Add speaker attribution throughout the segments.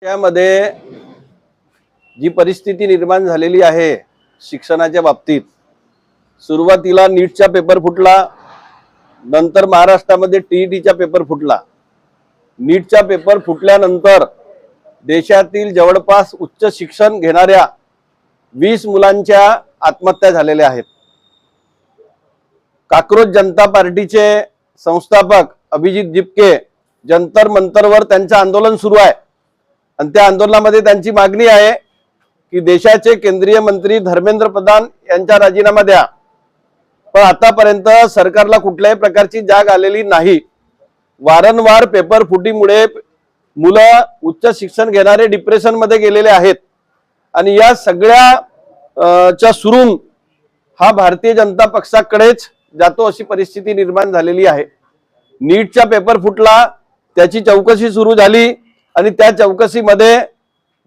Speaker 1: त्यामध्ये जी परिस्थिती निर्माण झालेली आहे शिक्षणाच्या बाबतीत, सुरुवातीला नीटचा पेपर फुटला, नंतर महाराष्ट्रामध्ये टीईटीचा पेपर फुटला। नीटचा पेपर फुटल्यानंतर देशातील जवळपास उच्च शिक्षण घेणाऱ्या 20 मुलांच्या आत्महत्या झालेल्या आहेत। काक्रोच जनता पार्टीचे संस्थापक अभिजित जिपके जंतर मंतरवर त्यांचं आंदोलन सुरू आहे आणि त्या आंदोलनामध्ये त्यांची मागणी आहे की देशाचे केंद्रीय मंत्री धर्मेंद्र प्रधान यांचा राजीनामा द्या। पण आतापर्यंत सरकारला कुठल्याही प्रकारची जाग आलेली नाही। वारंवार पेपर फुटीमुळे मुलं उच्च शिक्षण घेणारे डिप्रेशन मध्ये गेलेले आहेत आणि या सगळ्या च्या सुरून हा भारतीय जनता पक्षाकडेच जातो अशी परिस्थिती निर्माण झालेली आहे। नीटचा पेपर फुटला, त्याची चौकशी सुरू झाली आणि त्या चौकशीमध्ये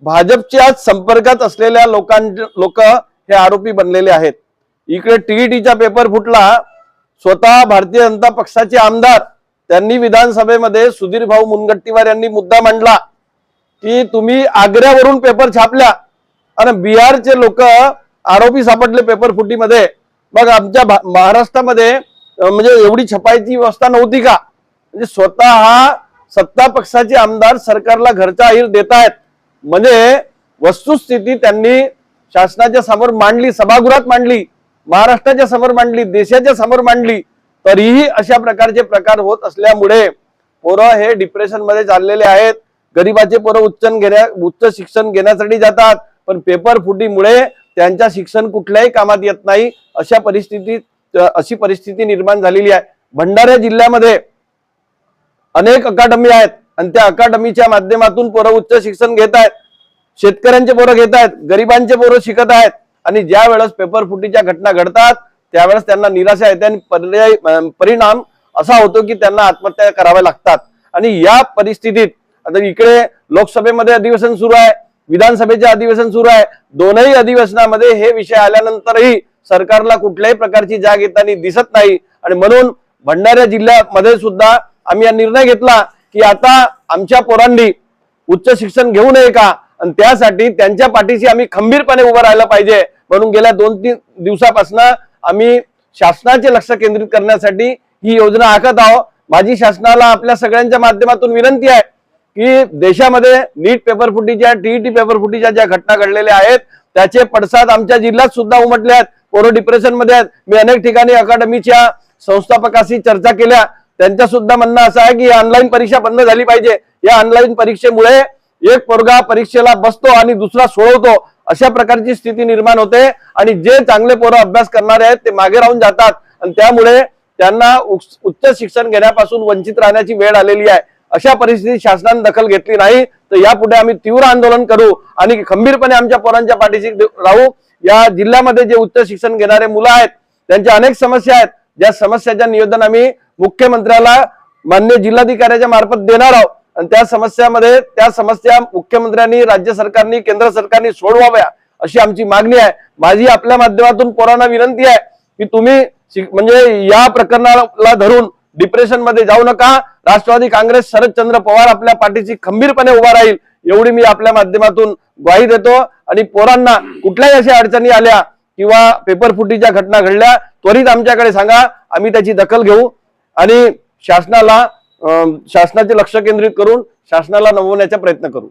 Speaker 1: भाजपच्या संपर्कात असलेल्या लोक हे आरोपी बनलेले आहेत। इकडे टीईटीचा पेपर फुटला, स्वतः भारतीय जनता पक्षाचे आमदार त्यांनी विधानसभेमध्ये सुधीर भाऊ मुनगंटीवार यांनी मुद्दा मांडला की तुम्ही आग्र्यावरून पेपर छापल्या आणि बिहारचे लोक आरोपी सापडले पेपर फुटीमध्ये। मग आमच्या महाराष्ट्रामध्ये म्हणजे एवढी छपाईची व्यवस्था नव्हती का? म्हणजे स्वतः हा सत्ता पक्षाचे आमदार सरकारला घरचा अहीर देत आहेत। म्हणजे वस्तुस्थिती त्यांनी शासनाच्या समोर मांडली, सभागृहात मांडली, महाराष्ट्राच्या समोर मांडली, देशाच्या समोर मांडली, तरीही अशा प्रकारचे प्रकार होत असल्यामुळे पोरं हे डिप्रेशन मध्ये चाललेले आहेत। गरीबाचे पोरं उच्च शिक्षण घेण्यासाठी जातात, पण पेपर फुटीमुळे त्यांच्या शिक्षण कुठल्याही कामात येत नाही। अशी परिस्थिती निर्माण झालेली आहे। भंडारा जिल्ह्यामध्ये अनेक अकादमी आहेत आणि त्या अकादमीच्या माध्यमातून पोरं उच्च शिक्षण घेत आहेत, शेतकऱ्यांचे पोरं घेत आहेत, गरिबांचे पोरं शिकत आहेत आणि ज्या वेळेस पेपर फुटीच्या घटना घडतात त्यावेळेस त्यांना निराशा येते आणि परिणाम असा होतो की त्यांना आत्महत्या कराव्या लागतात। आणि या परिस्थितीत आता इकडे लोकसभेमध्ये अधिवेशन सुरू आहे, विधानसभेचे अधिवेशन सुरू आहे। दोनही अधिवेशनामध्ये हे विषय आल्यानंतरही सरकारला कुठल्याही प्रकारची जाग येताना दिसत नाही आणि म्हणून भंडारा जिल्ह्यामध्ये सुद्धा आम्ही हा निर्णय घेतला की आता आमच्या पोरांनी उच्च शिक्षण घेऊ नये का आणि त्यासाठी त्यांच्या पाठीशी आम्ही खंबीरपणे उभं राहायला पाहिजे। म्हणून गेल्या 2-3 दिवसापासून आम्ही शासनाचे लक्ष केंद्रित करण्यासाठी ही योजना आखत आहोत। माझी शासनाला आपल्या सगळ्यांच्या माध्यमातून विनंती आहे की देशामध्ये नीट पेपर फुटीच्या, टीईटी पेपर फुटीच्या ज्या घटना घडलेल्या आहेत त्याचे पडसाद आमच्या जिल्ह्यात सुद्धा उमटले आहेत। पोरं डिप्रेशन मध्ये आहेत। मी अनेक ठिकाणी अकादमीच्या संस्थापकाशी चर्चा केल्या, त्यांचं सुद्धा म्हणणं असं आहे की ऑनलाईन परीक्षा बंद झाली पाहिजे। या ऑनलाईन परीक्षेमुळे एक पोरगा परीक्षेला बसतो आणि दुसरा सोडवतो, अशा प्रकारची स्थिती निर्माण होते आणि जे चांगले पोरं अभ्यास करणारे आहेत ते मागे राहून जातात आणि त्यामुळे त्यांना उच्च शिक्षण घेण्यापासून वंचित राहण्याची वेळ आलेली आहे। अशा परिस्थितीत शासनाने दखल घेतली नाही तर यापुढे आम्ही तीव्र आंदोलन करू आणि खंबीरपणे आमच्या पोरांच्या पाठीशी राहू। या जिल्ह्यामध्ये जे उच्च शिक्षण घेणारे मुलं आहेत त्यांच्या अनेक समस्या आहेत, ज्या समस्याचं निवेदन आम्ही मुख्यमंत्र्याला मान्य जिल्हाधिकाऱ्याच्या मार्फत देणार आहोत आणि त्या समस्या मुख्यमंत्र्यांनी, राज्य सरकारनी, केंद्र सरकारनी सोडवाव्या अशी आमची मागणी आहे। माझी आपल्या माध्यमातून पोरांना विनंती आहे की तुम्ही म्हणजे या प्रकरणाला धरून डिप्रेशन मध्ये जाऊ नका। राष्ट्रवादी काँग्रेस शरदचंद्र पवार आपल्या पाठीशी खंबीरपणे उभा राहील एवढी मी आपल्या माध्यमातून ग्वाही देतो आणि पोरांना कुठल्याही अशा अडचणी आल्या किंवा पेपर फुटीच्या घटना घडल्या त्वरित आमच्याकडे सांगा, आम्ही त्याची दखल घेऊ आणि शासनाचे लक्ष केंद्रित करून शासनाला नमवण्याचा प्रयत्न करू।